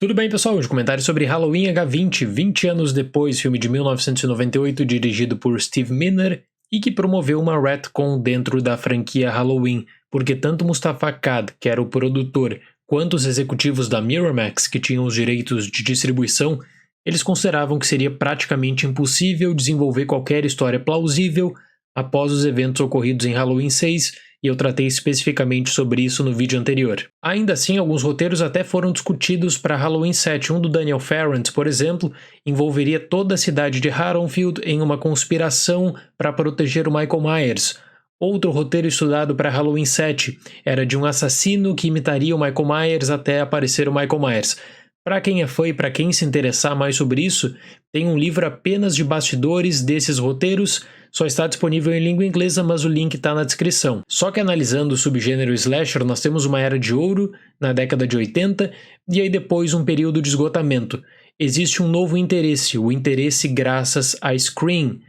Tudo bem, pessoal? Hoje comentário sobre Halloween H20, 20 anos depois, filme de 1998 dirigido por Steve Miner e que promoveu uma retcon dentro da franquia Halloween, porque tanto Moustapha Akkad, que era o produtor, quanto os executivos da Miramax, que tinham os direitos de distribuição, eles consideravam que seria praticamente impossível desenvolver qualquer história plausível após os eventos ocorridos em Halloween 6, e eu tratei especificamente sobre isso no vídeo anterior. Ainda assim, alguns roteiros até foram discutidos para Halloween 7. Um do Daniel Farrant, por exemplo, envolveria toda a cidade de Haddonfield em uma conspiração para proteger o Michael Myers. Outro roteiro estudado para Halloween 7 era de um assassino que imitaria o Michael Myers até aparecer o Michael Myers. Para quem é fã e para quem se interessar mais sobre isso, tem um livro apenas de bastidores desses roteiros, só está disponível em língua inglesa, mas o link está na descrição. Só que analisando o subgênero slasher, nós temos uma era de ouro na década de 80 e aí depois um período de esgotamento. Existe um novo interesse, o interesse graças a Scream,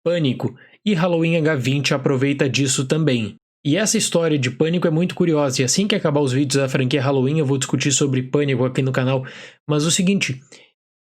Pânico, e Halloween H20 aproveita disso também. E essa história de Pânico é muito curiosa, e assim que acabar os vídeos da franquia Halloween eu vou discutir sobre Pânico aqui no canal, mas o seguinte,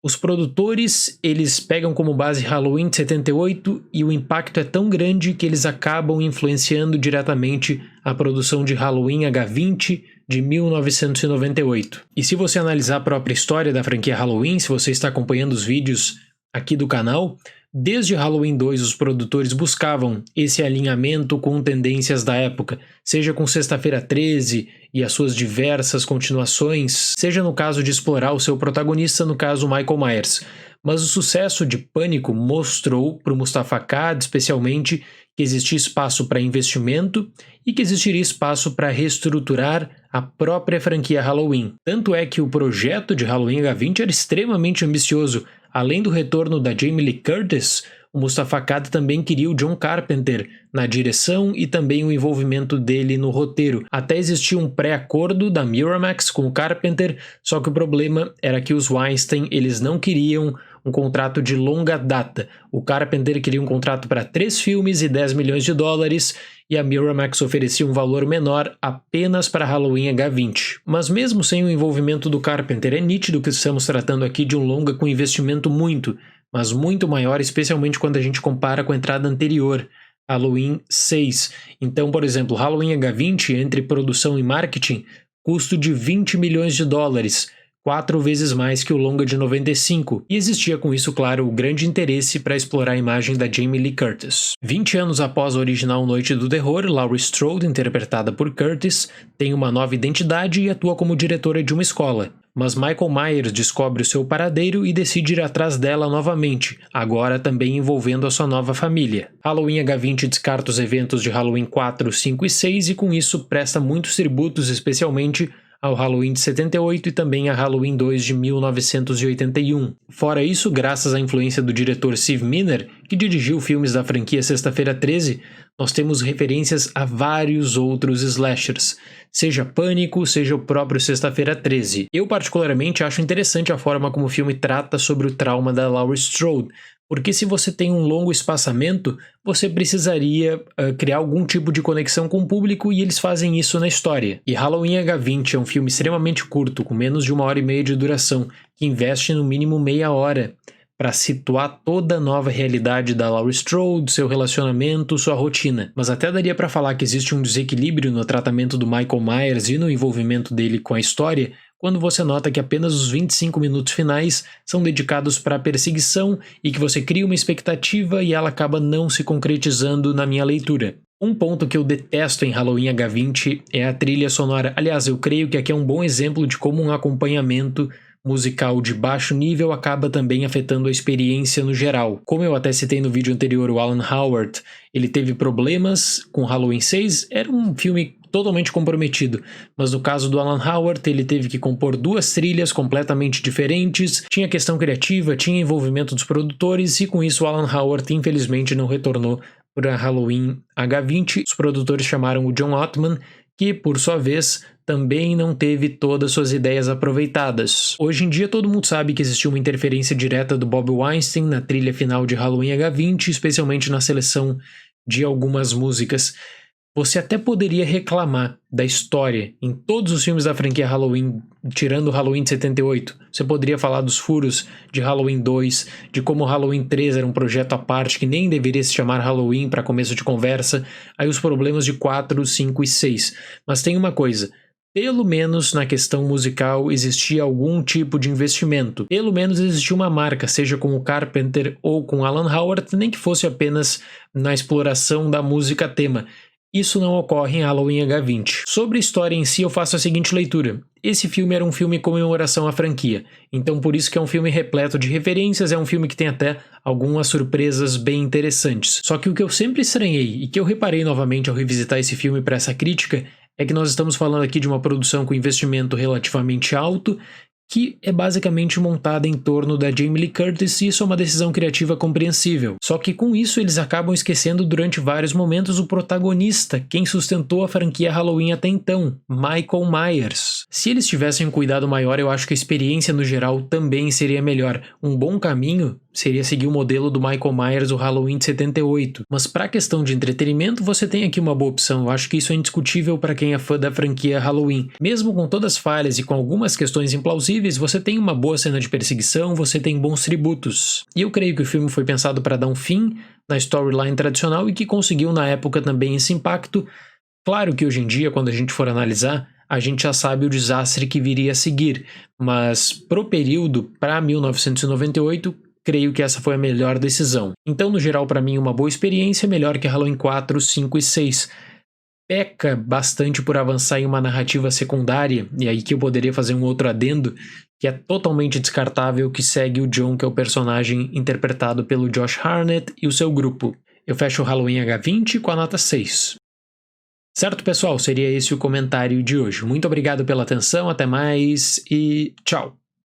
os produtores eles pegam como base Halloween de 78 e o impacto é tão grande que eles acabam influenciando diretamente a produção de Halloween H20 de 1998. E se você analisar a própria história da franquia Halloween, se você está acompanhando os vídeos aqui do canal, desde Halloween 2 os produtores buscavam esse alinhamento com tendências da época, seja com Sexta-feira 13 e as suas diversas continuações, seja no caso de explorar o seu protagonista, no caso Michael Myers. Mas o sucesso de Pânico mostrou para o Moustapha Akkad, especialmente, que existia espaço para investimento e que existiria espaço para reestruturar a própria franquia Halloween. Tanto é que o projeto de Halloween H20 era extremamente ambicioso. Além do retorno da Jamie Lee Curtis, o Moustapha Akkad também queria o John Carpenter na direção e também o envolvimento dele no roteiro. Até existia um pré-acordo da Miramax com o Carpenter, só que o problema era que os Weinstein eles não queriam um contrato de longa data. O Carpenter queria um contrato para 3 filmes e 10 milhões de dólares e a Miramax oferecia um valor menor apenas para Halloween H20. Mas mesmo sem o envolvimento do Carpenter, é nítido que estamos tratando aqui de um longa com investimento mas muito maior, especialmente quando a gente compara com a entrada anterior, Halloween 6. Então, por exemplo, Halloween H20, entre produção e marketing, custo de 20 milhões de dólares, 4 vezes mais que o longa de 95, e existia com isso, claro, o grande interesse para explorar a imagem da Jamie Lee Curtis. 20 anos após a original Noite do Terror, Laurie Strode, interpretada por Curtis, tem uma nova identidade e atua como diretora de uma escola. Mas Michael Myers descobre o seu paradeiro e decide ir atrás dela novamente, agora também envolvendo a sua nova família. Halloween H20 descarta os eventos de Halloween 4, 5 e 6 e com isso presta muitos tributos, especialmente ao Halloween de 78 e também a Halloween 2 de 1981. Fora isso, graças à influência do diretor Steve Miner, que dirigiu filmes da franquia Sexta-feira 13, nós temos referências a vários outros slashers, seja Pânico, seja o próprio Sexta-feira 13. Eu particularmente acho interessante a forma como o filme trata sobre o trauma da Laurie Strode, porque se você tem um longo espaçamento, você precisaria criar algum tipo de conexão com o público e eles fazem isso na história. E Halloween H20 é um filme extremamente curto, com menos de 1h30 de duração, que investe no mínimo meia hora para situar toda a nova realidade da Laurie Strode, seu relacionamento, sua rotina. Mas até daria para falar que existe um desequilíbrio no tratamento do Michael Myers e no envolvimento dele com a história, quando você nota que apenas os 25 minutos finais são dedicados para a perseguição e que você cria uma expectativa e ela acaba não se concretizando na minha leitura. Um ponto que eu detesto em Halloween H20 é a trilha sonora. Aliás, eu creio que aqui é um bom exemplo de como um acompanhamento musical de baixo nível acaba também afetando a experiência no geral. Como eu até citei no vídeo anterior, o Alan Howard, ele teve problemas com Halloween 6, era um filme totalmente comprometido, mas no caso do Alan Howard ele teve que compor 2 trilhas completamente diferentes, tinha questão criativa, tinha envolvimento dos produtores e com isso o Alan Howard infelizmente não retornou para Halloween H20. Os produtores chamaram o John Ottman, que por sua vez também não teve todas suas ideias aproveitadas. Hoje em dia todo mundo sabe que existiu uma interferência direta do Bob Weinstein na trilha final de Halloween H20, especialmente na seleção de algumas músicas. Você até poderia reclamar da história em todos os filmes da franquia Halloween tirando o Halloween de 78. Você poderia falar dos furos de Halloween 2, de como o Halloween 3 era um projeto à parte que nem deveria se chamar Halloween para começo de conversa, aí os problemas de 4, 5 e 6. Mas tem uma coisa, pelo menos na questão musical existia algum tipo de investimento. Pelo menos existia uma marca, seja com o Carpenter ou com Alan Howard, nem que fosse apenas na exploração da música tema. Isso não ocorre em Halloween H20. Sobre a história em si, eu faço a seguinte leitura. Esse filme era um filme em comemoração à franquia, então por isso que é um filme repleto de referências, é um filme que tem até algumas surpresas bem interessantes. Só que o que eu sempre estranhei, e que eu reparei novamente ao revisitar esse filme para essa crítica, é que nós estamos falando aqui de uma produção com investimento relativamente alto, que é basicamente montada em torno da Jamie Lee Curtis, e isso é uma decisão criativa compreensível. Só que com isso eles acabam esquecendo durante vários momentos o protagonista, quem sustentou a franquia Halloween até então, Michael Myers. Se eles tivessem um cuidado maior, eu acho que a experiência no geral também seria melhor. Um bom caminho seria seguir o modelo do Michael Myers, o Halloween de 78. Mas para a questão de entretenimento, você tem aqui uma boa opção. Eu acho que isso é indiscutível para quem é fã da franquia Halloween. Mesmo com todas as falhas e com algumas questões implausíveis, você tem uma boa cena de perseguição, você tem bons tributos. E eu creio que o filme foi pensado para dar um fim na storyline tradicional e que conseguiu na época também esse impacto. Claro que hoje em dia, quando a gente for analisar, a gente já sabe o desastre que viria a seguir, mas pro período, para 1998, creio que essa foi a melhor decisão. Então, no geral, para mim, uma boa experiência, melhor que Halloween 4, 5 e 6. Peca bastante por avançar em uma narrativa secundária, e aí que eu poderia fazer um outro adendo, que é totalmente descartável, que segue o John, que é o personagem interpretado pelo Josh Hartnett e o seu grupo. Eu fecho o Halloween H20 com a nota 6. Certo, pessoal? Seria esse o comentário de hoje. Muito obrigado pela atenção, até mais e tchau!